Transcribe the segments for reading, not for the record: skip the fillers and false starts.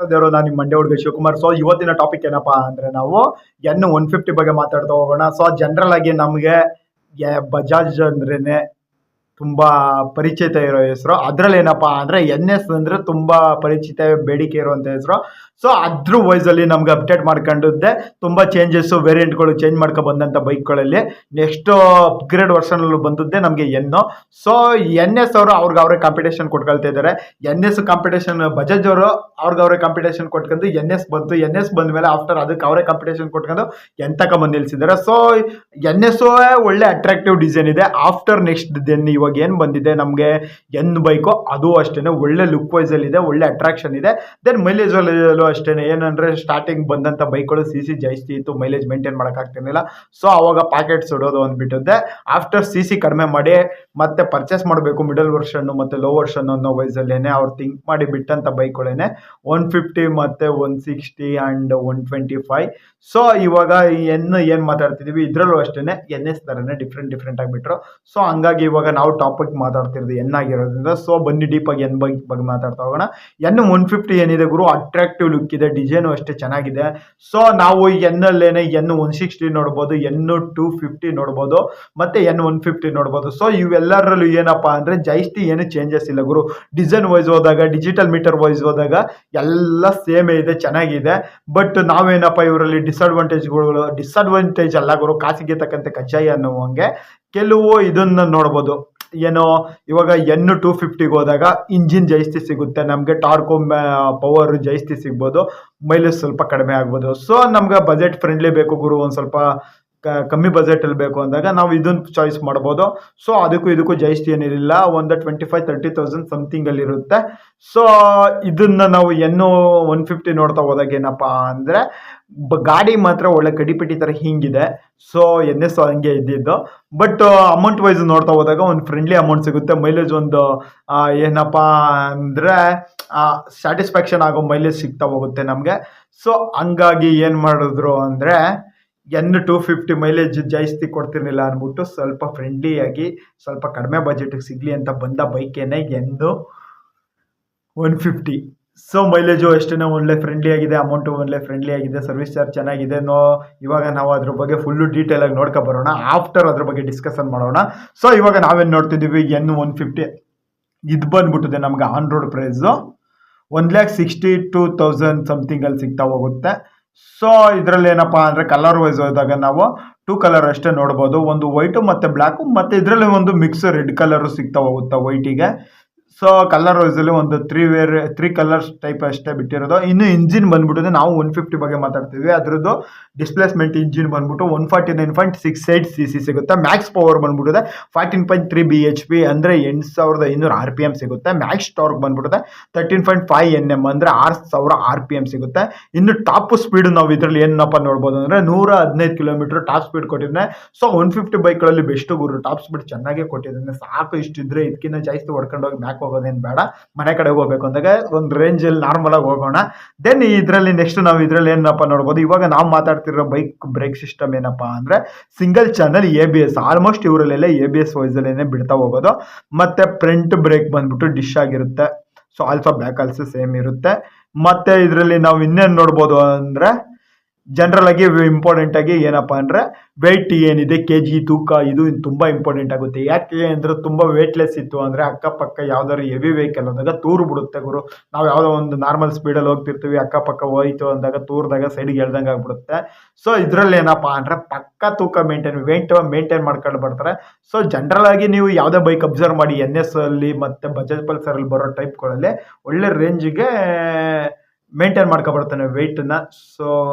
ದೇವರು ನಾನು ನಿಮ್ಮ ಮಂಡ್ಯ ಹುಡುಗ ಶಿವಕುಮಾರ್. ಸೊ ಇವತ್ತಿನ ಟಾಪಿಕ್ ಏನಪ್ಪಾ ಅಂದ್ರೆ ನಾವು N150 ಬಗ್ಗೆ ಮಾತಾಡ್ತಾ ಹೋಗೋಣ. ಸೊ ಜನರಲ್ ಆಗಿ ನಮಗೆ ಬಜಾಜ್ ಅಂದ್ರೇನೆ ತುಂಬಾ ಪರಿಚಿತ ಇರೋ ಹೆಸರು. ಅದ್ರಲ್ಲಿ ಏನಪ್ಪಾ ಅಂದ್ರೆ NS ಅಂದ್ರೆ ತುಂಬಾ ಪರಿಚಿತ ಬೇಡಿಕೆ ಇರುವಂತ ಹೆಸರು. ಸೊ ಅದ್ರ ವೈಸ್ ಅಲ್ಲಿ ನಮ್ಗೆ ಅಪ್ಡೇಟ್ ಮಾಡ್ಕೊಂಡಿದ್ದೆ ತುಂಬಾ ಚೇಂಜಸ್ ವೇರಿಯಂಟ್ಗಳು ಚೇಂಜ್ ಮಾಡ್ಕೊ ಬಂದಂತ ಬೈಕ್ಗಳಲ್ಲಿ ನೆಕ್ಸ್ಟ್ ಅಪ್ಗ್ರೇಡ್ ವರ್ಷನ್ ಬಂದದ್ದೇ ನಮಗೆ ಎನ್ನು. ಸೊ NS ಅವರು ಅವ್ರಿಗೆ ಕಾಂಪಿಟೇಷನ್ ಕೊಟ್ಕೊಳ್ತಾ ಇದ್ದಾರೆ. NS ಕಾಂಪಿಟೇಷನ್ ಬಜಾಜ್ ಅವರು ಅವ್ರಿಗೆ ಕಾಂಪಿಟೇಷನ್ ಕೊಟ್ಕೊಂಡು NS ಬಂತು. NS ಬಂದ ಮೇಲೆ ಆಫ್ಟರ್ ಅದಕ್ಕೆ ಅವರೇ ಕಾಂಪಿಟೇಷನ್ ಕೊಟ್ಕೊಂಡು ಎಂತಕ ಬಂದು ನಿಲ್ಸಿದ್ದಾರೆ. ಸೊ NS ಒಳ್ಳೆ ಅಟ್ರಾಕ್ಟಿವ್ ಡಿಸೈನ್ ಇದೆ. ಆಫ್ಟರ್ ನೆಕ್ಸ್ಟ್ ದೆನ್ ಇವಾಗ ಏನ್ ಬಂದಿದೆ ನಮ್ಗೆ ಎನ್ ಬೈಕು, ಅದು ಅಷ್ಟೇನೆ ಒಳ್ಳೆ ಲುಕ್ ವೈಸ್ ಅಲ್ಲಿ ಇದೆ, ಒಳ್ಳೆ ಅಟ್ರಾಕ್ಷನ್ ಇದೆ. ದೆನ್ ಮೈಲೇಜ್ ಅಷ್ಟೇನೆ ಏನಂದ್ರೆ ಸ್ಟಾರ್ಟಿಂಗ್ ಬಂದಂತ ಬೈಕ್ಗಳು CC ಜಾಸ್ತಿ ಇತ್ತು, ಮೈಲೇಜ್ ಮೇಂಟೈನ್ ಮಾಡಕ್ ಆಗ್ತಿರ್ಲಿಲ್ಲ. ಸೊ ಅವಾಗ ಪ್ಯಾಕೆಟ್ ಸುಡೋದು ಅಂದ್ಬಿಟ್ಟಿದ್ದೆ. ಆಫ್ಟರ್ CC ಕಡಿಮೆ ಮಾಡಿ ಮತ್ತೆ ಪರ್ಚೇಸ್ ಮಾಡಬೇಕು ಮಿಡಲ್ ವರ್ಷನ್ ಮತ್ತೆ ಲೋ ವರ್ಷನ್ ಅನ್ನೋ ವೈಸ್ ಅಲ್ಲೇನೆ ಅವ್ರು ಥಿಂಕ್ ಮಾಡಿ ಬಿಟ್ಟಂತ ಬೈಕ್ಗಳೇನೆ 150 ಮತ್ತೆ 160 ಅಂಡ್ 125. ಸೊ ಇವಾಗ ಏನ್ ಮಾತಾಡ್ತಿದೀವಿ ಇದ್ರಲ್ಲೂ ಅಷ್ಟೇನೆ NS ತರನೇ ಡಿಫ್ರೆಂಟ್ ಆಗಿಬಿಟ್ರು. ಸೊ ಹಂಗಾಗಿ ಇವಾಗ ನಾವು ಟಾಪಿಕ್ ಮಾತಾಡ್ತಿರೋದು ಎನ್ ಆಗಿರೋದ್ರಿಂದ ಸೊ ಬನ್ನಿ ಡೀಪ್ ಆಗಿ ಎನ್ ಬೈಕ್ ಬಗ್ಗೆ ಮಾತಾಡ್ತಾ ಹೋಗೋಣ. N150 ಏನಿದೆ ಗುರು, ಅಟ್ರಾಕ್ಟಿವ್ ಲುಕ್ ಇದೆ, ಡಿಸೈನು ಅಷ್ಟೇ ಚೆನ್ನಾಗಿದೆ. ಸೊ ನಾವು N-ಅಲ್ಲೇನೆ N160 ನೋಡ್ಬೋದು, N250 ನೋಡ್ಬೋದು, ಮತ್ತೆ N150 ನೋಡ್ಬೋದು. ಸೊ ಇವೆಲ್ಲರಲ್ಲೂ ಏನಪ್ಪಾ ಅಂದ್ರೆ ಜಾಸ್ತಿ ಏನು ಚೇಂಜಸ್ ಇಲ್ಲ ಗುರು. ಡಿಸೈನ್ ವೈಸ್ ಹೋದಾಗ, ಡಿಜಿಟಲ್ ಮೀಟರ್ ವೈಸ್ ಹೋದಾಗ ಎಲ್ಲ ಸೇಮ್ ಇದೆ, ಚೆನ್ನಾಗಿದೆ. ಬಟ್ ನಾವೇನಪ್ಪ ಇವರಲ್ಲಿ ಡಿಸ್ಅಡ್ವಾಂಟೇಜ್ ಅಲ್ಲ ಗುರು, ಕಾಸಿಗೆ ತಕ್ಕಂತೆ ಕಜ್ಜಾಯ ಅನ್ನುವಂಗೆ ಕೆಲವು ಇದನ್ನ ನೋಡ್ಬೋದು. ಏನೋ ಇವಾಗ N250 ಹೋದಾಗ ಇಂಜಿನ್ ಜಾಸ್ತಿ ಸಿಗುತ್ತೆ ನಮ್ಗೆ, ಟಾರ್ಕ್ ಪವರ್ ಜಾಸ್ತಿ ಸಿಗ್ಬೋದು, ಮೈಲೇಜ್ ಸ್ವಲ್ಪ ಕಡಿಮೆ ಆಗ್ಬೋದು. ಸೊ ನಮ್ಗೆ ಬಜೆಟ್ ಫ್ರೆಂಡ್ಲಿ ಬೇಕು ಗುರು, ಒಂದ್ ಸ್ವಲ್ಪ ಕಮ್ಮಿ ಬಜೆಟ್ ಅಲ್ಲಿ ಬೇಕು ಅಂದಾಗ ನಾವು ಇದನ್ನ ಚಾಯ್ಸ್ ಮಾಡ್ಬೋದು. ಸೊ ಅದಕ್ಕೂ ಇದಕ್ಕೂ ಜಾಸ್ತಿ ಏನಿರಲಿಲ್ಲ, ಒಂದು 25,000-30,000 ಸಮಥಿಂಗ್ ಅಲ್ಲಿ ಇರುತ್ತೆ. ಸೊ ಇದನ್ನ ನಾವು N150 ನೋಡ್ತಾ ಹೋದಾಗ ಏನಪ್ಪಾ ಅಂದ್ರೆ ಗಾಡಿ ಮಾತ್ರ ಒಳ್ಳೆ ಕಡಿಪಿಟಿ ತರ ಹಿಂಗಿದೆ. ಸೊ NS ಹಂಗೆ ಇದ್ದಿದ್ದು. ಬಟ್ ಅಮೌಂಟ್ ವೈಸ್ ನೋಡ್ತಾ ಹೋದಾಗ ಒಂದು ಫ್ರೆಂಡ್ಲಿ ಅಮೌಂಟ್ ಸಿಗುತ್ತೆ. ಮೈಲೇಜ್ ಒಂದು ಏನಪ್ಪಾ ಅಂದ್ರೆ ಸ್ಯಾಟಿಸ್ಫ್ಯಾಕ್ಷನ್ ಆಗೋ ಮೈಲೇಜ್ ಸಿಗ್ತಾ ಹೋಗುತ್ತೆ ನಮ್ಗೆ. ಸೊ ಹಂಗಾಗಿ ಏನ್ ಮಾಡಿದ್ರು ಅಂದ್ರೆ N250 ಮೈಲೇಜ್ ಜಾಸ್ತಿ ಕೊಡ್ತಿರ್ಲಿಲ್ಲ ಅಂದ್ಬಿಟ್ಟು ಸ್ವಲ್ಪ ಫ್ರೆಂಡ್ಲಿ ಆಗಿ ಸ್ವಲ್ಪ ಕಡಿಮೆ ಬಜೆಟ್ಗೆ ಸಿಗ್ಲಿ ಅಂತ ಬಂದ ಬೈಕೇನೆ N150. ಸೊ ಮೈಲೇಜು ಅಷ್ಟೇ ಒಳ್ಳೆ ಫ್ರೆಂಡ್ಲಿ ಆಗಿದೆ, ಅಮೌಂಟು ಒಳ್ಳೆ ಫ್ರೆಂಡ್ಲಿ ಆಗಿದೆ, ಸರ್ವಿಸ್ ಚಾರ್ಜ್ ಚೆನ್ನಾಗಿದೆ. ಇವಾಗ ನಾವು ಅದ್ರ ಬಗ್ಗೆ ಫುಲ್ಲು ಡೀಟೇಲ್ ಆಗಿ ನೋಡ್ಕೊ ಬರೋಣ, ಆಫ್ಟರ್ ಅದ್ರ ಬಗ್ಗೆ ಡಿಸ್ಕಷನ್ ಮಾಡೋಣ. ಸೊ ಇವಾಗ ನಾವೇನು ನೋಡ್ತಿದ್ದೀವಿ, N150 ಇದು ಬಂದ್ಬಿಟ್ಟಿದೆ ನಮ್ಗೆ ಆನ್ ರೋಡ್ ಪ್ರೈಸು 1,62,000 ಸಮಥಿಂಗ್ ಅಲ್ಲಿ ಸಿಗ್ತಾ ಹೋಗುತ್ತೆ. ಸೊ ಇದರಲ್ಲಿ ಏನಪ್ಪಾ ಅಂದ್ರೆ ಕಲರ್ ವೈಸ್ ಹೋದಾಗ ನಾವು 2 ಕಲರ್ ಅಷ್ಟೇ ನೋಡ್ಬೋದು, ಒಂದು ವೈಟು ಮತ್ತೆ ಬ್ಲ್ಯಾಕು, ಮತ್ತೆ ಇದರಲ್ಲಿ ಒಂದು ಮಿಕ್ಸ್ ರೆಡ್ ಕಲರ್ ಸಿಗ್ತಾ ಹೋಗುತ್ತೆ ವೈಟಿಗೆ. ಸೊ ಕಲರ್ ವೈಸ್ ಅಲ್ಲಿ ಒಂದು 3 ಕಲರ್ಸ್ ಟೈಪ್ ಅಷ್ಟೇ ಬಿಟ್ಟಿರೋದು. ಇನ್ನು ಇಂಜಿನ್ ಬಂದ್ಬಿಟ್ಟಿದೆ, ನಾವು 150 ಬಗ್ಗೆ ಮಾತಾಡ್ತೀವಿ, ಅದ್ರದ್ದು ಡಿಸ್ಪ್ಲೇಸ್ಮೆಂಟ್ ಇಂಜಿನ್ ಬಂದ್ಬಿಟ್ಟು 149.68 cc ಸಿಗುತ್ತೆ. ಮ್ಯಾಕ್ಸ್ ಪವರ್ ಬಂದ್ಬಿಟ್ಟಿದೆ 14.3 bhp ಅಂದ್ರೆ 8,500 RPM ಸಿಗುತ್ತೆ. ಮ್ಯಾಕ್ಸ್ ಟಾರ್ಕ್ ಬಂದ್ಬಿಟ್ಟಿದೆ 13.5 Nm ಅಂದ್ರೆ 6,000 RPM ಸಿಗುತ್ತೆ. ಇನ್ನು ಟಾಪ್ ಸ್ಪೀಡ್ ನಾವು ಇದರಲ್ಲಿ ಏನಪ್ಪ ನೋಡ್ಬೋದು ಅಂದ್ರೆ 115 km ಟಾಪ್ ಸ್ಪೀಡ್ ಕೊಟ್ಟಿದ್ದಾನೆ. ಸೊ 150 ಬೈಕ್ಗಳಲ್ಲಿ ಬೆಸ್ಟ್ ಗುರು, ಟಾಪ್ ಸ್ಪೀಡ್ ಚೆನ್ನಾಗೇ ಕೊಟ್ಟಿದ್ದಾನೆ. ಸಾಕು ಇಷ್ಟಿದ್ರೆ, ಇದಕ್ಕಿಂತ ಜಾಸ್ತಿ ಹೊಡ್ಕೊಂಡು ಹೋಗಿ ಮ್ಯಾಕ್ ಹೋಗೋದೇನು ಬೇಡ. ಮನೆ ಕಡೆ ಹೋಗ್ಬೇಕು ಅಂದಾಗ ಒಂದು ರೇಂಜ್ ಅಲ್ಲಿ ನಾರ್ಮಲ್ ಆಗಿ ಹೋಗೋಣ. ದೆನ್ ಇದರಲ್ಲಿ ನೆಕ್ಸ್ಟ್ ನಾವು ಇದರಲ್ಲಿ ಏನಪ್ಪ ನೋಡ್ಬೋದು, ಇವಾಗ ನಾವು ಮಾತಾಡ್ತಿರೋ ಬೈಕ್ ಬ್ರೇಕ್ ಸಿಸ್ಟಮ್ ಏನಪ್ಪಾ ಅಂದ್ರೆ ಸಿಂಗಲ್ ಚಾನಲ್ ABS. ಆಲ್ಮೋಸ್ಟ್ ಇವರಲ್ಲೆಲ್ಲ ABS ವೈಸ್ ಅಲ್ಲೇನೆ ಬಿಡ್ತಾ ಹೋಗೋದು. ಮತ್ತೆ ಫ್ರಂಟ್ ಬ್ರೇಕ್ ಬಂದ್ಬಿಟ್ಟು ಡಿಶ್ ಆಗಿರುತ್ತೆ. So Alpha Black also same ಇರುತ್ತೆ. ಮತ್ತೆ ಇದರಲ್ಲಿ ನಾವು ಇನ್ನೇನು ನೋಡ್ಬೋದು ಅಂದ್ರೆ ಜನರಲ್ ಆಗಿ ಇಂಪಾರ್ಟೆಂಟ್ ಆಗಿ ಏನಪ್ಪಾ ಅಂದ್ರೆ ವೆಯ್ಟ್ ಏನಿದೆ, kg ತೂಕ, ಇದು ತುಂಬಾ ಇಂಪಾರ್ಟೆಂಟ್ ಆಗುತ್ತೆ. ಯಾಕೆ ಅಂದ್ರೆ ತುಂಬಾ ವೇಟ್ಲೆಸ್ ಇತ್ತು ಅಂದ್ರೆ ಅಕ್ಕಪಕ್ಕ ಯಾವ್ದಾದ್ರು ಹೆವಿ ವೆಹಿಕಲ್ ಅಂದಾಗ ತೂರು ಬಿಡುತ್ತೆ ಗುರು. ನಾವು ಯಾವ್ದೋ ಒಂದು ನಾರ್ಮಲ್ ಸ್ಪೀಡಲ್ಲಿ ಹೋಗ್ತಿರ್ತೀವಿ, ಅಕ್ಕಪಕ್ಕ ಹೋಯ್ತು ಅಂದಾಗ ತೂರ್ದಾಗ ಸೈಡ್ಗೆ ಎಳ್ದಂಗೆ ಆಗ್ಬಿಡುತ್ತೆ. ಸೊ ಇದ್ರಲ್ಲಿ ಏನಪ್ಪಾ ಅಂದ್ರೆ ಪಕ್ಕ ತೂಕ ಮೇಂಟೈನ್ ಮಾಡ್ಕೊಂಡು ಬರ್ತಾರೆ. ಸೊ ಜನರಲ್ ಆಗಿ ನೀವು ಯಾವುದೇ ಬೈಕ್ ಅಬ್ಸರ್ವ್ ಮಾಡಿ, NS ಅಲ್ಲಿ ಮತ್ತೆ ಬಜಾಜ್ ಪಲ್ಸರ್ ಅಲ್ಲಿ ಬರೋ ಟೈಪ್ಗಳಲ್ಲಿ ಒಳ್ಳೆ ರೇಂಜಿಗೆ ಮೇಂಟೈನ್ ಮಾಡ್ಕೊಬರ್ತಾನೆ ವೆಯ್ಟನ್ನ. ಸೊ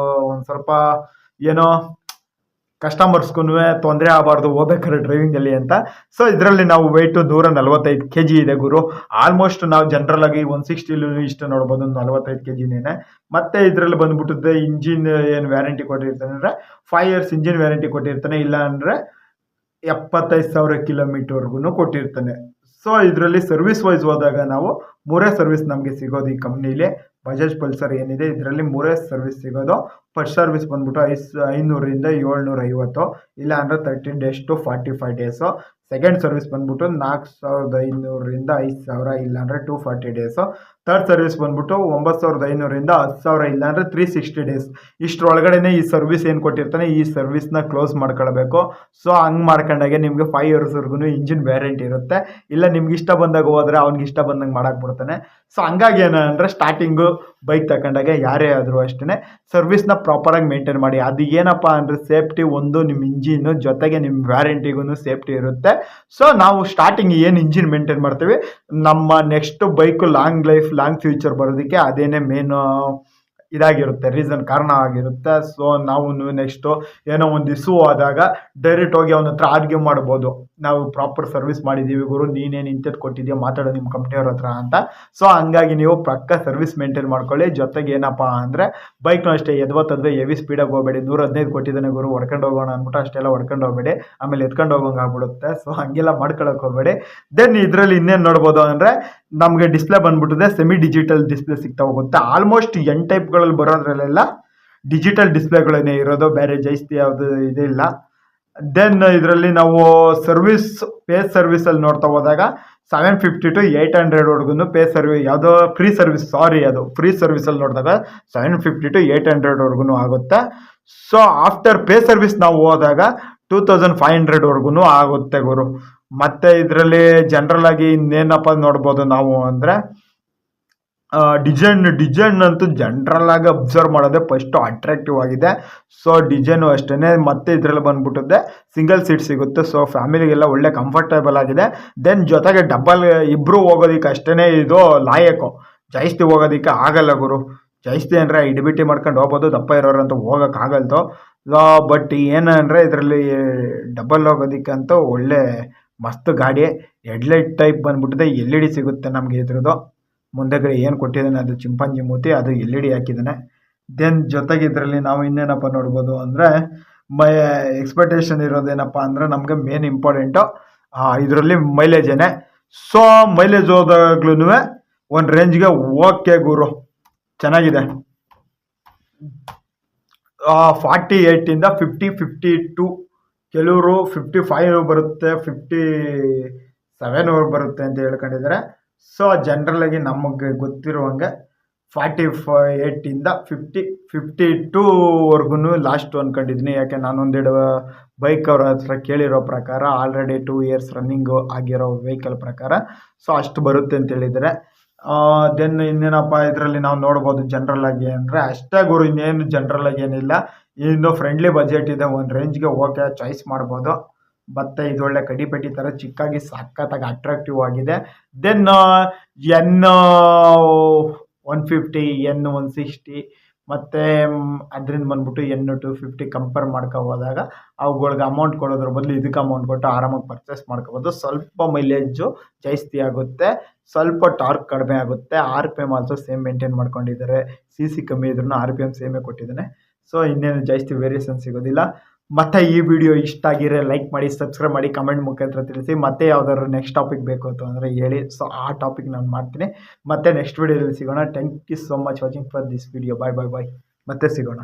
ಒಂದು ಸ್ವಲ್ಪ ಏನೋ ಕಸ್ಟಮರ್ಸ್ಗೂ ತೊಂದರೆ ಆಗಬಾರ್ದು ಹೋಗ್ಬೇಕಾದ್ರೆ ಡ್ರೈವಿಂಗಲ್ಲಿ ಅಂತ. ಸೊ ಇದರಲ್ಲಿ ನಾವು ವೆಯ್ಟು 145 kg ಇದೆ ಗುರು. ಆಲ್ಮೋಸ್ಟ್ ನಾವು ಜನರಲ್ ಆಗಿ 160 ಇಷ್ಟು ನೋಡ್ಬೋದು, 45 kgನೇ. ಮತ್ತೆ ಇದರಲ್ಲಿ ಬಂದ್ಬಿಟ್ಟಿದೆ ಇಂಜಿನ್ ಏನು ವ್ಯಾರಂಟಿ ಕೊಟ್ಟಿರ್ತಾನೆ ಅಂದರೆ 5 years ಇಂಜಿನ್ ವ್ಯಾರಂಟಿ ಕೊಟ್ಟಿರ್ತಾನೆ, ಇಲ್ಲ ಅಂದರೆ 75,000 ಕಿಲೋಮೀಟರ್ವರೆಗೂ ಕೊಟ್ಟಿರ್ತಾನೆ. ಸೊ ಇದರಲ್ಲಿ ಸರ್ವಿಸ್ ವೈಸ್ ಹೋದಾಗ ನಾವು 3 ಸರ್ವಿಸ್ ನಮಗೆ ಸಿಗೋದು ಈ ಕಂಪ್ನಿಲಿ. ಬಜಾಜ್ ಪಲ್ಸರ್ ಏನಿದೆ ಇದರಲ್ಲಿ 3 ಸರ್ವಿಸ್ ಸಿಗೋದು. ಫಸ್ಟ್ ಸರ್ವಿಸ್ ಬಂದ್ಬಿಟ್ಟು 500ರಿಂದ 750, ಇಲ್ಲ ಅಂದರೆ 13 days to 45 days. Second service ಬಂದ್ಬಿಟ್ಟು 4,500ರಿಂದ 5,000, ಇಲ್ಲ ಅಂದರೆ 240 days. ಥರ್ಡ್ ಸರ್ವಿಸ್ ಬಂದ್ಬಿಟ್ಟು 9,500ರಿಂದ 10,000, ಇಲ್ಲಾಂದರೆ 360 ಡೇಸ್. ಇಷ್ಟರೊಳಗಡೆ ಈ ಸರ್ವಿಸ್ ಏನು ಕೊಟ್ಟಿರ್ತಾನೆ ಈ ಸರ್ವಿಸ್ನ ಕ್ಲೋಸ್ ಮಾಡ್ಕೊಳ್ಬೇಕು. ಸೊ ಹಂಗೆ ಮಾಡ್ಕೊಂಡಾಗೆ ನಿಮಗೆ 5 ಇಯರ್ಸ್ವರೆಗೂ ಇಂಜಿನ್ ವ್ಯಾರಂಟಿ ಇರುತ್ತೆ. ಇಲ್ಲ ನಿಮ್ಗೆ ಇಷ್ಟ ಬಂದಾಗ ಹೋದ್ರೆ ಅವ್ನಿಗೆ ಇಷ್ಟ ಬಂದಂಗೆ ಮಾಡಕ್ಕೆ ಬಿಡ್ತಾನೆ. ಸೊ ಹಂಗಾಗಿ ಏನಂದರೆ ಸ್ಟಾರ್ಟಿಂಗು ಬೈಕ್ ತಗೊಂಡಾಗೆ ಯಾರೇ ಆದರೂ ಅಷ್ಟೇ ಸರ್ವಿಸ್ನ ಪ್ರಾಪರಾಗಿ ಮೇಂಟೈನ್ ಮಾಡಿ. ಅದು ಏನಪ್ಪ ಅಂದರೆ ಸೇಫ್ಟಿ ಒಂದು, ನಿಮ್ಮ ಇಂಜಿನ್ನು ಜೊತೆಗೆ ನಿಮ್ಮ ವ್ಯಾರಂಟಿಗೂ ಸೇಫ್ಟಿ ಇರುತ್ತೆ. ಸೊ ನಾವು ಸ್ಟಾರ್ಟಿಂಗ್ ಏನು ಇಂಜಿನ್ ಮೇಂಟೈನ್ ಮಾಡ್ತೀವಿ, ನಮ್ಮ next bike long life long future ಬರೋದಕ್ಕೆ ಅದೇನೇ ಮೇನ್ ಇದಾಗಿರುತ್ತೆ, ಕಾರಣ ಆಗಿರುತ್ತೆ. ಸೊ ನಾವು ನೆಕ್ಸ್ಟು ಏನೋ ಒಂದು ಇಶ್ಯೂ ಆದಾಗ ಡೈರೆಕ್ಟ್ ಹೋಗಿ ಅವನ ಹತ್ರ ಆರ್ಗ್ಯೂ ಮಾಡ್ಬೋದು, ನಾವು ಪ್ರಾಪರ್ ಸರ್ವಿಸ್ ಮಾಡಿದ್ದೀವಿ ಗುರು, ನೀನೇನು ಇಂಥದ್ದು ಕೊಟ್ಟಿದ್ದೀಯ ಮಾತಾಡೋ ನಿಮ್ಮ ಕಂಪ್ನಿಯವ್ರ ಹತ್ರ ಅಂತ. ಸೊ ಹಂಗಾಗಿ ನೀವು ಪಕ್ಕ ಸರ್ವಿಸ್ ಮೇಂಟೈನ್ ಮಾಡ್ಕೊಳ್ಳಿ. ಜೊತೆಗೆ ಏನಪ್ಪ ಅಂದರೆ ಬೈಕ್ನೂ ಅಷ್ಟೇ ಎದ್ವತ್ತದ್ವೆ ಹೆವಿ ಸ್ಪೀಡಾಗಿ ಹೋಗಬೇಡಿ. 115 ಕೊಟ್ಟಿದ್ದಾನೆ ಗುರು ಹೊಡ್ಕೊಂಡು ಹೋಗೋಣ ಅಂದ್ಬಿಟ್ಟು ಅಷ್ಟೆಲ್ಲ ಹೊಡ್ಕೊಂಡು ಹೋಗಬೇಡಿ, ಆಮೇಲೆ ಎತ್ಕೊಂಡು ಹೋಗೋಂಗೆ ಆಗ್ಬಿಡುತ್ತೆ. ಸೊ ಹಂಗೆಲ್ಲ ಮಾಡ್ಕೊಳಕ್ಕೆ ಹೋಗಬೇಡಿ. ದೆನ್ ಇದರಲ್ಲಿ ಇನ್ನೇನು ನೋಡ್ಬೋದು ಅಂದರೆ ನಮಗೆ ಡಿಸ್ಪ್ಲೇ ಬಂದ್ಬಿಟ್ಟಿದೆ, ಸೆಮಿ ಡಿಜಿಟಲ್ ಡಿಸ್ಪ್ಲೇ ಸಿಗ್ತಾ ಹೋಗುತ್ತೆ. ಆಲ್ಮೋಸ್ಟ್ ಎನ್ ಟೈಪ್ಗಳಲ್ಲಿ ಬರೋದ್ರಲ್ಲೆಲ್ಲ ಡಿಜಿಟಲ್ ಡಿಸ್ಪ್ಲೇಗಳನ್ನೇ ಇರೋದು, ಬೇರೆ ಜಾಸ್ತಿ ಯಾವುದು ಇದಿಲ್ಲ. ದೆನ್ ಇದರಲ್ಲಿ ನಾವು ಪೇ ಸರ್ವಿಸಲ್ಲಿ ನೋಡ್ತಾ ಹೋದಾಗ 750 to 800ವರೆಗೂ ಪೇ ಸರ್ವಿಸ್, ಯಾವುದೋ ಫ್ರೀ ಸರ್ವಿಸಲ್ಲಿ ನೋಡಿದಾಗ 750 to 800ವರೆಗೂ ಆಗುತ್ತೆ. ಸೊ ಆಫ್ಟರ್ ಪೇ ಸರ್ವಿಸ್ ನಾವು ಹೋದಾಗ 2500ವರೆಗೂ ಆಗುತ್ತೆ ಗುರು. ಮತ್ತು ಇದರಲ್ಲಿ ಜನರಲ್ ಆಗಿ ಇನ್ನೇನಪ್ಪ ನೋಡ್ಬೋದು ನಾವು ಅಂದರೆ ಡಿಸೈನ್ ಅಂತೂ ಜನರಲ್ ಆಗಿ ಅಬ್ಸರ್ವ್ ಮಾಡೋದೇ ಫಸ್ಟು ಅಟ್ರಾಕ್ಟಿವ್ ಆಗಿದೆ. ಸೊ ಡಿಸೈನು ಅಷ್ಟೇ. ಮತ್ತೆ ಇದರಲ್ಲಿ ಬಂದ್ಬಿಟ್ಟಿದೆ ಸಿಂಗಲ್ ಸೀಟ್ ಸಿಗುತ್ತೆ. ಸೊ ಫ್ಯಾಮಿಲಿಗೆಲ್ಲ ಒಳ್ಳೆ ಕಂಫರ್ಟೇಬಲ್ ಆಗಿದೆ. ದೆನ್ ಜೊತೆಗೆ ಇಬ್ಬರು ಹೋಗೋದಕ್ಕೆ ಅಷ್ಟೇ ಇದು ಲಾಯಕು, ಜಾಸ್ತಿ ಹೋಗೋದಕ್ಕೆ ಆಗಲ್ಲ ಗುರು. ಜಾಸ್ತಿ ಅಂದರೆ ಇಡಿಬಿಟಿ ಮಾಡ್ಕೊಂಡು ಹೋಗ್ಬೋದು, ದಪ್ಪ ಇರೋರಂತೂ ಹೋಗೋಕ್ಕಾಗಲ್ತು. ಬಟ್ ಏನಂದರೆ ಇದರಲ್ಲಿ ಡಬಲ್ ಹೋಗೋದಕ್ಕಂತೂ ಒಳ್ಳೆ ಮಸ್ತ್ ಗಾಡಿ. ಹೆಡ್ಲೈಟ್ ಟೈಪ್ ಬಂದ್ಬಿಟ್ಟಿದೆ, LED ಸಿಗುತ್ತೆ ನಮಗೆ ಇದ್ರದ್ದು. ಮುಂದೆಗಡೆ ಏನು ಕೊಟ್ಟಿದ್ದಾನೆ ಅದು ಚಿಂಪಾಂಜಿ ಮೂತಿ, ಅದು LED ಹಾಕಿದ್ದಾನೆ. ದೆನ್ ಜೊತೆಗೆ ಇದರಲ್ಲಿ ನಾವು ಇನ್ನೇನಪ್ಪ ನೋಡ್ಬೋದು ಅಂದರೆ ಎಕ್ಸ್ಪೆಕ್ಟೇಷನ್ ಇರೋದೇನಪ್ಪ ಅಂದರೆ ನಮಗೆ ಮೇನ್ ಇಂಪಾರ್ಟೆಂಟು ಇದರಲ್ಲಿ ಮೈಲೇಜೇನೆ. ಸೊ ಮೈಲೇಜ್ ಹೋದಾಗ್ಲೂ ಒಂದು ರೇಂಜ್ಗೆ ಓಕೆ ಗುರು, ಚೆನ್ನಾಗಿದೆ. 48ಇಂದ 50, 52, ಕೆಲವರು 55 ಬರುತ್ತೆ, 57 ಬರುತ್ತೆ ಅಂತ ಹೇಳ್ಕೊಂಡಿದ್ದಾರೆ. ಸೊ ಜನರಲಾಗಿ ನಮಗೆ ಗೊತ್ತಿರುವಂಗೆ 48ಇಂದ 52ವರೆಗೂ ಲಾಸ್ಟ್ ಅಂದ್ಕೊಂಡಿದ್ದೀನಿ. ಯಾಕೆ ನಾನೊಂದೆರಡು ಬೈಕ್ ಅವ್ರ ಹತ್ರ ಕೇಳಿರೋ ಪ್ರಕಾರ ಆಲ್ರೆಡಿ 2 ಇಯರ್ಸ್ ರನ್ನಿಂಗು ಆಗಿರೋ ವೆಹಿಕಲ್ ಪ್ರಕಾರ ಸೊ ಅಷ್ಟು ಬರುತ್ತೆ ಅಂತ ಹೇಳಿದರೆ. ದೆನ್ ಇನ್ನೇನಪ್ಪ ಇದರಲ್ಲಿ ನಾವು ನೋಡ್ಬೋದು ಜನರಲ್ ಆಗಿ ಅಂದರೆ ಅಷ್ಟೇ ಗುರು, ಇನ್ನೇನು ಜನರಲ್ ಆಗಿ ಏನಿಲ್ಲ. ಇನ್ನು ಫ್ರೆಂಡ್ಲಿ ಬಜೆಟ್ ಇದೆ, ಒಂದು ರೇಂಜ್ಗೆ ಓಕೆ ಚಾಯ್ಸ್ ಮಾಡ್ಬೋದು. ಮತ್ತು ಇದೊಳ್ಳೆ ಕಡಿಪೆಟ್ಟಿ ಥರ ಚಿಕ್ಕಾಗಿ ಸಖತ್ತಾಗಿ ಅಟ್ರಾಕ್ಟಿವ್ ಆಗಿದೆ. ದೆನ್ N150, N160 ಮತ್ತು ಅದರಿಂದ ಬಂದ್ಬಿಟ್ಟು N250 ಕಂಪೇರ್ ಮಾಡ್ಕೊ ಹೋದಾಗ ಅವುಗಳಿಗೆ ಅಮೌಂಟ್ ಕೊಡೋದ್ರ ಬದಲು ಇದಕ್ಕೆ ಅಮೌಂಟ್ ಕೊಟ್ಟು ಆರಾಮಾಗಿ ಪರ್ಚೇಸ್ ಮಾಡ್ಕೋಬೋದು. ಸ್ವಲ್ಪ ಮೈಲೇಜು ಜಾಸ್ತಿ ಆಗುತ್ತೆ, ಸ್ವಲ್ಪ ಟಾರ್ಕ್ ಕಡಿಮೆ ಆಗುತ್ತೆ. RPM ಆಲ್ಸೋ ಸೇಮ್ ಮೇಂಟೈನ್ ಮಾಡ್ಕೊಂಡಿದ್ದಾರೆ. CC ಕಮ್ಮಿ ಇದ್ರೂ RPM ಸೇಮೇ ಕೊಟ್ಟಿದ್ದಾನೆ. ಸೊ ಇನ್ನೇನು ಜಾಸ್ತಿ ವೇರಿಯೇಷನ್ ಸಿಗೋದಿಲ್ಲ. ಮತ್ತು ಈ ವಿಡಿಯೋ ಇಷ್ಟ ಆಗಿರೋ ಲೈಕ್ ಮಾಡಿ, ಸಬ್ಸ್ಕ್ರೈಬ್ ಮಾಡಿ, ಕಮೆಂಟ್ ಮುಖಾಂತರ ತಿಳಿಸಿ. ಮತ್ತೆ ಯಾವ್ದಾದ್ರು ನೆಕ್ಸ್ಟ್ ಟಾಪಿಕ್ ಬೇಕು ಅಂತ ಅಂದರೆ ಹೇಳಿ. ಸೊ ಆ ಟಾಪಿಕ್ ನಾನು ಮಾಡ್ತೀನಿ. ಮತ್ತೆ ನೆಕ್ಸ್ಟ್ ವಿಡಿಯೋದಲ್ಲಿ ಸಿಗೋಣ. Thank you so much watching for this video. Bye. ಮತ್ತೆ ಸಿಗೋಣ.